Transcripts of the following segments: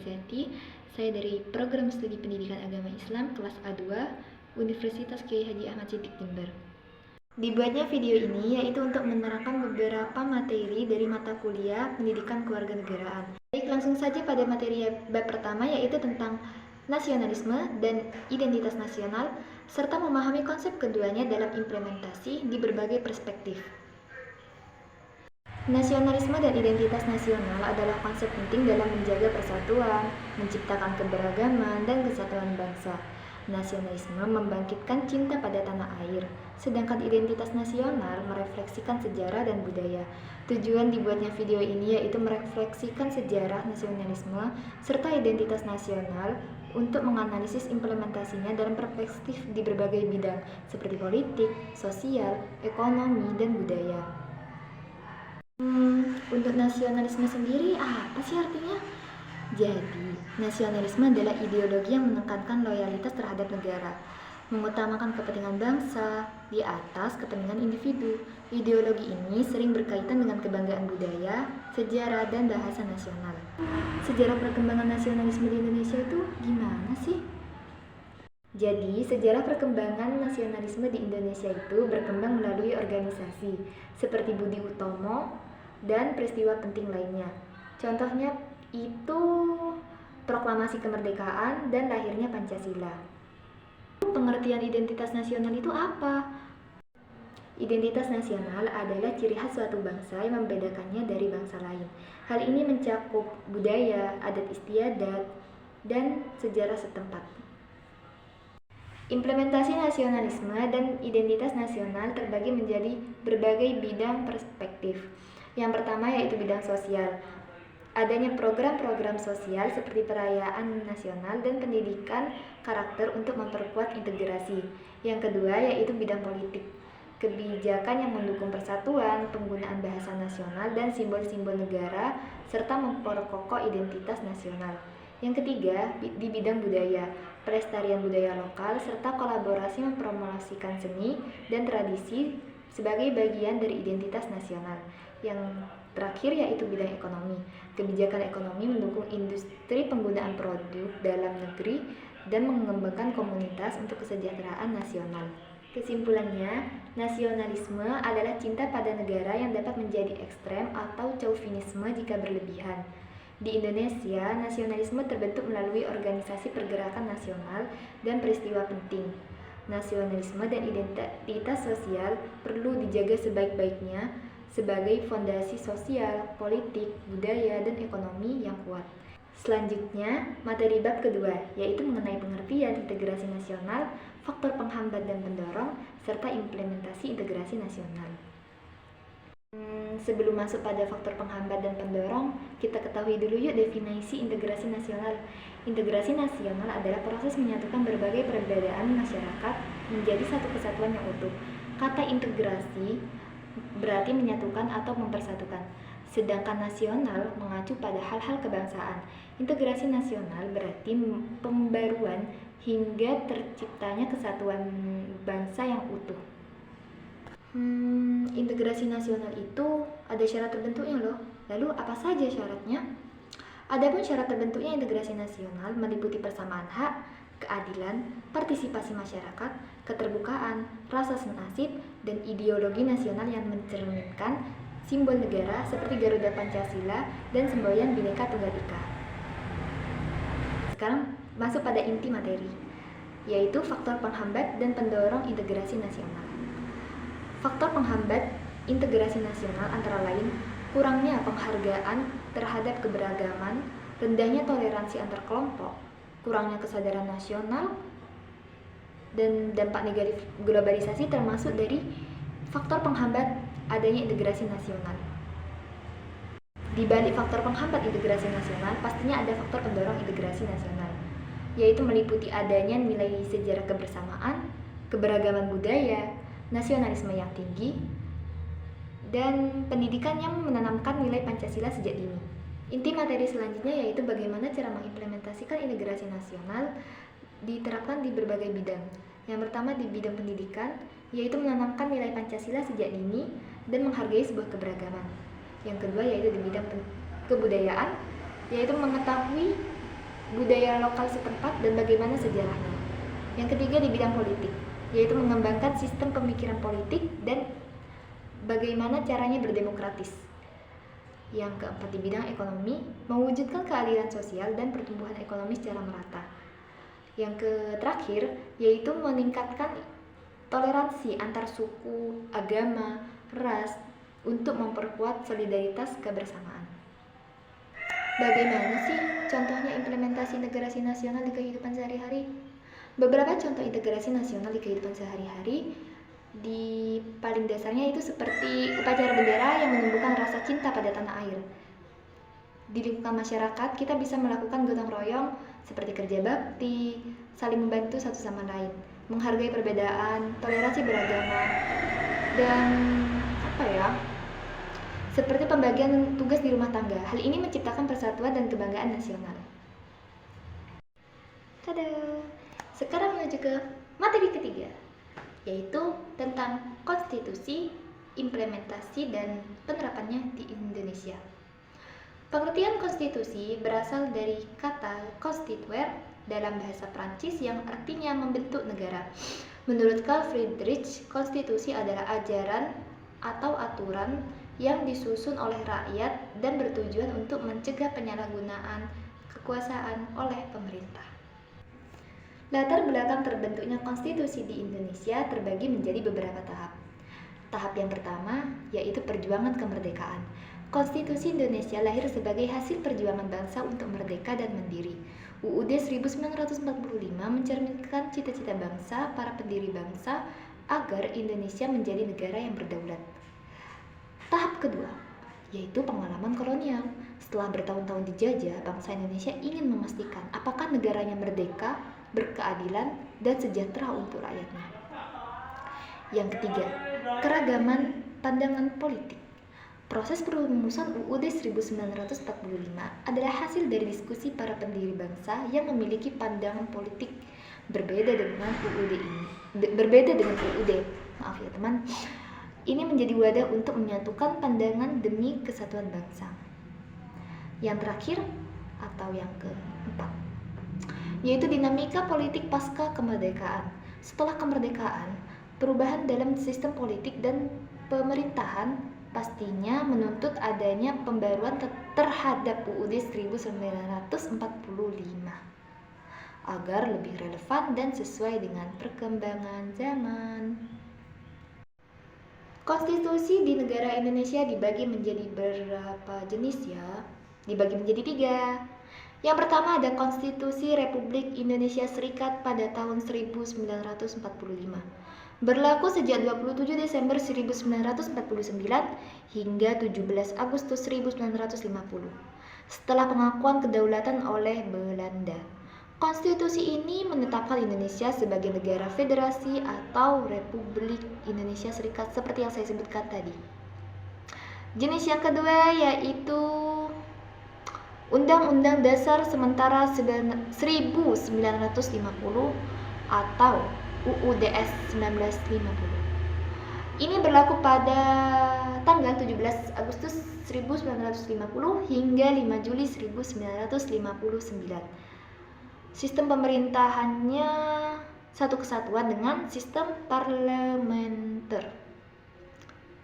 Rizati. Saya dari Program Studi Pendidikan Agama Islam kelas A2 Universitas Kiai Haji Ahmad Siddiq Jember. Dibuatnya video ini yaitu untuk menerangkan beberapa materi dari mata kuliah Pendidikan Kewarganegaraan. Baik, langsung saja pada materi bab pertama, yaitu tentang nasionalisme dan identitas nasional, serta memahami konsep keduanya dalam implementasi di berbagai perspektif. Nasionalisme dan identitas nasional adalah konsep penting dalam menjaga persatuan, menciptakan keberagaman, dan kesatuan bangsa. Nasionalisme membangkitkan cinta pada tanah air, sedangkan identitas nasional merefleksikan sejarah dan budaya. Tujuan dibuatnya video ini yaitu merefleksikan sejarah nasionalisme serta identitas nasional untuk menganalisis implementasinya dalam perspektif di berbagai bidang seperti politik, sosial, ekonomi, dan budaya. Untuk nasionalisme sendiri apa sih artinya? Jadi, nasionalisme adalah ideologi yang menekankan loyalitas terhadap negara, mengutamakan kepentingan bangsa di atas kepentingan individu. Ideologi ini sering berkaitan dengan kebanggaan budaya, sejarah, dan bahasa nasional. Sejarah perkembangan nasionalisme di Indonesia itu gimana sih? Jadi, sejarah perkembangan nasionalisme di Indonesia itu berkembang melalui organisasi seperti Budi Utomo dan peristiwa penting lainnya. Contohnya itu proklamasi kemerdekaan dan lahirnya Pancasila. Pengertian identitas nasional itu apa? Identitas nasional adalah ciri khas suatu bangsa yang membedakannya dari bangsa lain. Hal ini mencakup budaya, adat istiadat, dan sejarah setempat. Implementasi nasionalisme dan identitas nasional terbagi menjadi berbagai bidang perspektif. Yang pertama yaitu bidang sosial. Adanya program-program sosial seperti perayaan nasional dan pendidikan karakter untuk memperkuat integrasi. Yang kedua yaitu bidang politik. Kebijakan yang mendukung persatuan, penggunaan bahasa nasional dan simbol-simbol negara, serta memperkokoh identitas nasional. Yang ketiga, di bidang budaya, pelestarian budaya lokal, serta kolaborasi mempromosikan seni dan tradisi sebagai bagian dari identitas nasional. Yang terakhir yaitu bidang ekonomi. Kebijakan ekonomi mendukung industri penggunaan produk dalam negeri dan mengembangkan komunitas untuk kesejahteraan nasional. Kesimpulannya, nasionalisme adalah cinta pada negara yang dapat menjadi ekstrem atau chauvinisme jika berlebihan. Di Indonesia, nasionalisme terbentuk melalui organisasi pergerakan nasional dan peristiwa penting. Nasionalisme dan identitas sosial perlu dijaga sebaik-baiknya sebagai fondasi sosial, politik, budaya, dan ekonomi yang kuat. Selanjutnya, materi bab kedua, yaitu mengenai pengertian integrasi nasional, faktor penghambat dan pendorong, serta implementasi integrasi nasional. Sebelum masuk pada faktor penghambat dan pendorong, kita ketahui dulu yuk definisi integrasi nasional. Integrasi nasional adalah proses menyatukan berbagai perbedaan masyarakat menjadi satu kesatuan yang utuh. Kata integrasi berarti menyatukan atau mempersatukan, sedangkan nasional mengacu pada hal-hal kebangsaan. Integrasi nasional berarti pembaruan hingga terciptanya kesatuan bangsa yang utuh. Integrasi nasional itu ada syarat terbentuknya loh. Lalu apa saja syaratnya? Adapun syarat terbentuknya integrasi nasional meliputi persamaan hak, keadilan, partisipasi masyarakat, keterbukaan, rasa senasib, dan ideologi nasional yang mencerminkan simbol negara seperti Garuda Pancasila dan semboyan Bhinneka Tunggal Ika. Sekarang masuk pada inti materi, yaitu faktor penghambat dan pendorong integrasi nasional. Faktor penghambat integrasi nasional antara lain kurangnya penghargaan terhadap keberagaman, rendahnya toleransi antar kelompok, kurangnya kesadaran nasional, dan dampak negatif globalisasi termasuk dari faktor penghambat adanya integrasi nasional. Di balik faktor penghambat integrasi nasional, pastinya ada faktor pendorong integrasi nasional, yaitu meliputi adanya nilai sejarah kebersamaan, keberagaman budaya, nasionalisme yang tinggi, dan pendidikan yang menanamkan nilai Pancasila sejak dini. Inti materi selanjutnya yaitu bagaimana cara mengimplementasikan integrasi nasional diterapkan di berbagai bidang. Yang pertama di bidang pendidikan, yaitu menanamkan nilai Pancasila sejak dini dan menghargai sebuah keberagaman. Yang kedua yaitu di bidang kebudayaan, yaitu mengetahui budaya lokal setempat, dan bagaimana sejarahnya. Yang ketiga di bidang politik, yaitu mengembangkan sistem pemikiran politik dan bagaimana caranya berdemokratis. Yang keempat di bidang ekonomi, mewujudkan keadilan sosial dan pertumbuhan ekonomi secara merata. Yang terakhir yaitu meningkatkan toleransi antar suku, agama, ras untuk memperkuat solidaritas kebersamaan. Bagaimana sih contohnya implementasi integrasi nasional di kehidupan sehari-hari? Beberapa contoh integrasi nasional di kehidupan sehari-hari di paling dasarnya itu seperti upacara bendera yang menumbuhkan rasa cinta pada tanah air. Di lingkungan masyarakat kita bisa melakukan gotong royong seperti kerja bakti, saling membantu satu sama lain, menghargai perbedaan, toleransi beragama, dan seperti pembagian tugas di rumah tangga. Hal ini menciptakan persatuan dan kebanggaan nasional. Tada! Sekarang menuju ke materi ketiga, yaitu tentang konstitusi, implementasi, dan penerapannya di Indonesia. Pengertian konstitusi berasal dari kata constituer dalam bahasa Prancis yang artinya membentuk negara. Menurut Carl Friedrich, konstitusi adalah ajaran atau aturan yang disusun oleh rakyat dan bertujuan untuk mencegah penyalahgunaan kekuasaan oleh pemerintah. Latar belakang terbentuknya konstitusi di Indonesia terbagi menjadi beberapa tahap. Tahap yang pertama yaitu perjuangan kemerdekaan. Konstitusi Indonesia lahir sebagai hasil perjuangan bangsa untuk merdeka dan mandiri. UUD 1945 mencerminkan cita-cita bangsa, para pendiri bangsa, agar Indonesia menjadi negara yang berdaulat. Tahap kedua, yaitu pengalaman kolonial. Setelah bertahun-tahun dijajah, bangsa Indonesia ingin memastikan apakah negaranya merdeka, berkeadilan, dan sejahtera untuk rakyatnya. Yang ketiga, keragaman pandangan politik. Proses perumusan UUD 1945 adalah hasil dari diskusi para pendiri bangsa yang memiliki pandangan politik berbeda dengan UUD. Maaf ya teman. Ini menjadi wadah untuk menyatukan pandangan demi kesatuan bangsa. Yang terakhir atau yang keempat, yaitu dinamika politik pasca kemerdekaan. Setelah kemerdekaan, perubahan dalam sistem politik dan pemerintahan pastinya menuntut adanya pembaruan terhadap UUD 1945 agar lebih relevan dan sesuai dengan perkembangan zaman. Konstitusi di negara Indonesia dibagi menjadi berapa jenis ya? Dibagi menjadi 3. Yang pertama ada Konstitusi Republik Indonesia Serikat pada tahun 1945. Berlaku sejak 27 Desember 1949 hingga 17 Agustus 1950. Setelah pengakuan kedaulatan oleh Belanda. Konstitusi ini menetapkan Indonesia sebagai negara federasi atau Republik Indonesia Serikat seperti yang saya sebutkan tadi. Jenis yang kedua yaitu Undang-Undang Dasar Sementara 1950 atau UUDS 1950. Ini berlaku pada tanggal 17 Agustus 1950 hingga 5 Juli 1959. Sistem pemerintahannya satu kesatuan dengan sistem parlementer.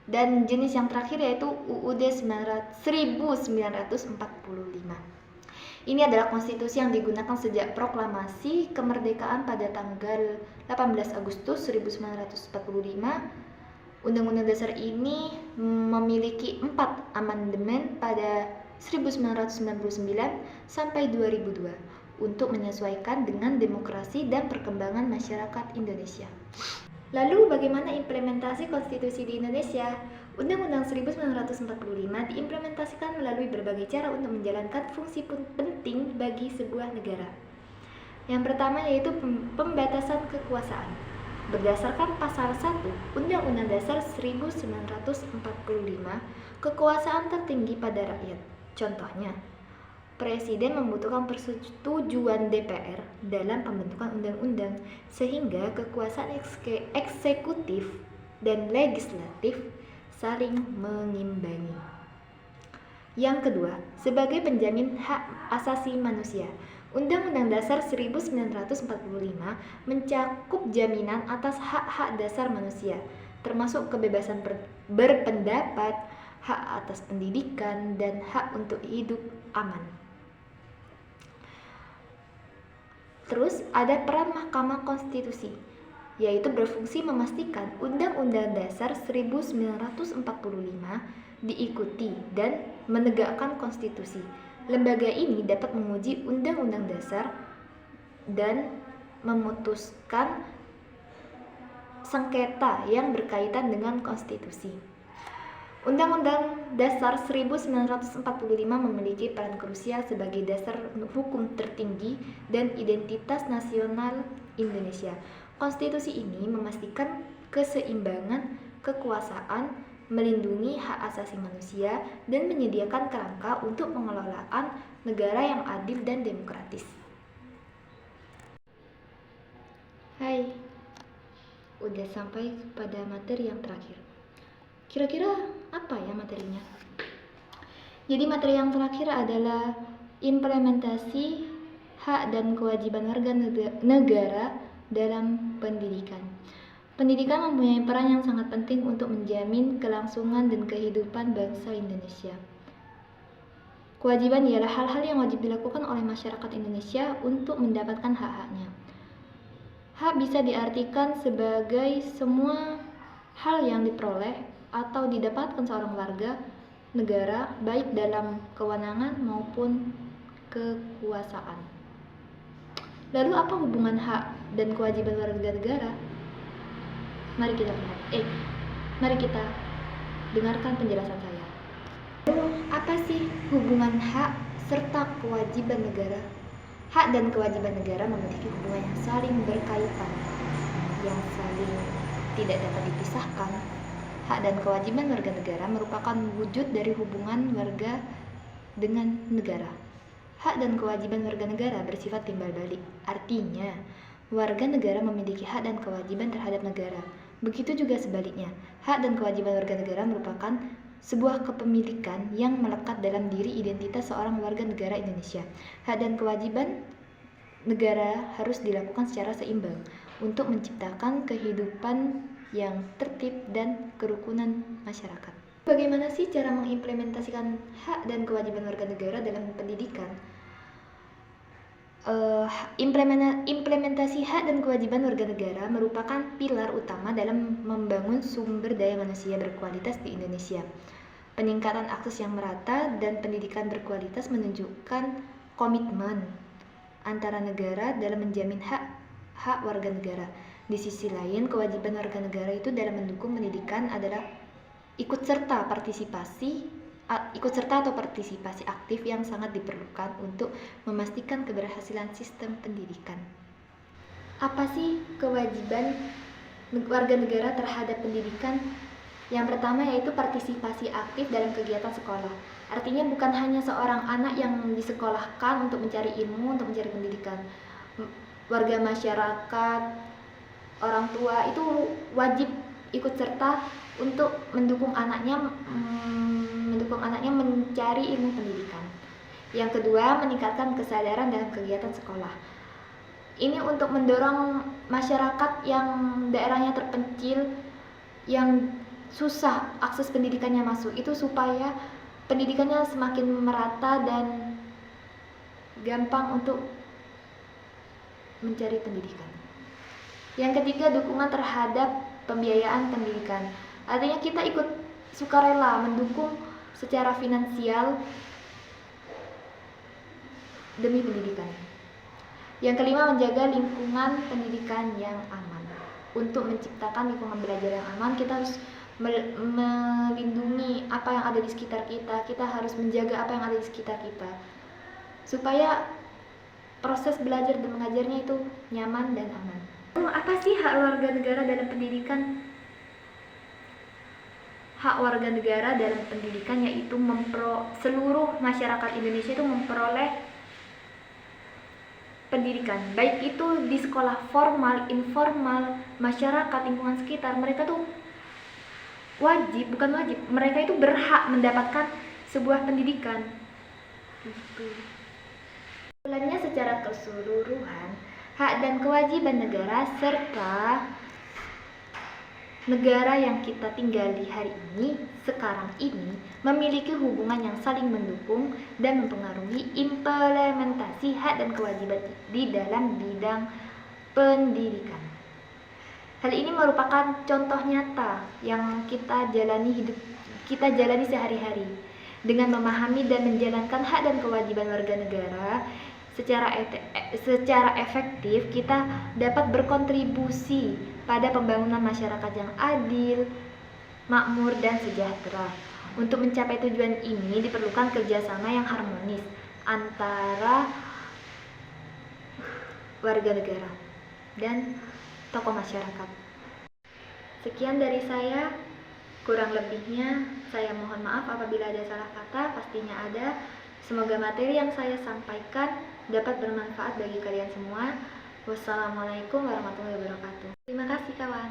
Dan jenis yang terakhir yaitu UUD 1945. Ini adalah konstitusi yang digunakan sejak proklamasi kemerdekaan pada tanggal 18 Agustus 1945. Undang-Undang Dasar ini memiliki 4 amandemen pada 1999 sampai 2002 untuk menyesuaikan dengan demokrasi dan perkembangan masyarakat Indonesia. Lalu bagaimana implementasi konstitusi di Indonesia? Undang-Undang 1945 diimplementasikan melalui berbagai cara untuk menjalankan fungsi penting bagi sebuah negara. Yang pertama yaitu pembatasan kekuasaan. Berdasarkan pasal 1 Undang-Undang Dasar 1945, kekuasaan tertinggi pada rakyat. Contohnya, Presiden membutuhkan persetujuan DPR dalam pembentukan undang-undang sehingga kekuasaan eksekutif dan legislatif saling mengimbangi. Yang kedua, sebagai penjamin hak asasi manusia, Undang-Undang Dasar 1945 mencakup jaminan atas hak-hak dasar manusia, termasuk kebebasan berpendapat, hak atas pendidikan, dan hak untuk hidup aman. Terus ada peran Mahkamah Konstitusi, yaitu berfungsi memastikan Undang-Undang Dasar 1945 diikuti dan menegakkan konstitusi. Lembaga ini dapat menguji Undang-Undang Dasar dan memutuskan sengketa yang berkaitan dengan konstitusi. Undang-Undang Dasar 1945 memiliki peran krusial sebagai dasar hukum tertinggi dan identitas nasional Indonesia. Konstitusi ini memastikan keseimbangan kekuasaan, melindungi hak asasi manusia, dan menyediakan kerangka untuk pengelolaan negara yang adil dan demokratis. Hai, udah sampai pada materi yang terakhir. Kira-kira apa ya materinya? Jadi materi yang terakhir adalah implementasi hak dan kewajiban warga negara dalam pendidikan. Pendidikan mempunyai peran yang sangat penting untuk menjamin kelangsungan dan kehidupan bangsa Indonesia. Kewajiban ialah hal-hal yang wajib dilakukan oleh masyarakat Indonesia untuk mendapatkan hak-haknya. Hak bisa diartikan sebagai semua hal yang diperoleh atau didapatkan seorang warga negara, baik dalam kewenangan maupun kekuasaan. Lalu apa hubungan hak dan kewajiban warga negara? Mari kita lihat. Mari kita dengarkan penjelasan saya. Apa sih hubungan hak serta kewajiban negara? Hak dan kewajiban negara memiliki hubungan yang saling berkaitan, yang saling tidak dapat dipisahkan. Hak dan kewajiban warga negara merupakan wujud dari hubungan warga dengan negara. Hak dan kewajiban warga negara bersifat timbal balik. Artinya, warga negara memiliki hak dan kewajiban terhadap negara. Begitu juga sebaliknya, hak dan kewajiban warga negara merupakan sebuah kepemilikan yang melekat dalam diri identitas seorang warga negara Indonesia. Hak dan kewajiban negara harus dilakukan secara seimbang untuk menciptakan kehidupan yang tertib dan kerukunan masyarakat. Bagaimana sih cara mengimplementasikan hak dan kewajiban warga negara dalam pendidikan? Implementasi hak dan kewajiban warga negara merupakan pilar utama dalam membangun sumber daya manusia berkualitas di Indonesia. Peningkatan akses yang merata dan pendidikan berkualitas menunjukkan komitmen antara negara dalam menjamin hak warga negara. Di sisi lain, kewajiban warga negara itu dalam mendukung pendidikan adalah ikut serta atau partisipasi aktif yang sangat diperlukan untuk memastikan keberhasilan sistem pendidikan. Apa sih kewajiban warga negara terhadap pendidikan? Yang pertama yaitu partisipasi aktif dalam kegiatan sekolah. Artinya bukan hanya seorang anak yang disekolahkan untuk mencari ilmu, untuk mencari pendidikan. Warga masyarakat, orang tua itu wajib ikut serta untuk mendukung anaknya mencari ilmu pendidikan. Yang kedua, meningkatkan kesadaran dalam kegiatan sekolah. Ini untuk mendorong masyarakat yang daerahnya terpencil, yang susah akses pendidikannya masuk, itu supaya pendidikannya semakin merata dan gampang untuk mencari pendidikan. Yang ketiga, dukungan terhadap pembiayaan pendidikan. Artinya kita ikut sukarela mendukung secara finansial demi pendidikan. Yang kelima, menjaga lingkungan pendidikan yang aman. Untuk menciptakan lingkungan belajar yang aman, kita harus melindungi apa yang ada di sekitar kita. Kita harus menjaga apa yang ada di sekitar kita, supaya proses belajar dan mengajarnya itu nyaman dan aman. Apa sih hak warga negara dalam pendidikan? Hak warga negara dalam pendidikan yaitu seluruh masyarakat Indonesia itu memperoleh pendidikan, baik itu di sekolah formal, informal, masyarakat, lingkungan sekitar. Mereka tuh mereka itu berhak mendapatkan sebuah pendidikan. Gitu. Kesimpulannya secara keseluruhan, hak dan kewajiban negara serta negara yang kita tinggali hari ini, sekarang ini, memiliki hubungan yang saling mendukung dan mempengaruhi implementasi hak dan kewajiban di dalam bidang pendidikan. Hal ini merupakan contoh nyata yang kita jalani sehari-hari. Dengan memahami dan menjalankan hak dan kewajiban warga negara secara efektif, kita dapat berkontribusi pada pembangunan masyarakat yang adil, makmur, dan sejahtera. Untuk mencapai tujuan ini diperlukan kerjasama yang harmonis antara warga negara dan tokoh masyarakat. Sekian dari saya, kurang lebihnya saya mohon maaf apabila ada salah kata, pastinya ada. Semoga materi yang saya sampaikan dapat bermanfaat bagi kalian semua. Wassalamualaikum warahmatullahi wabarakatuh. Terima kasih kawan.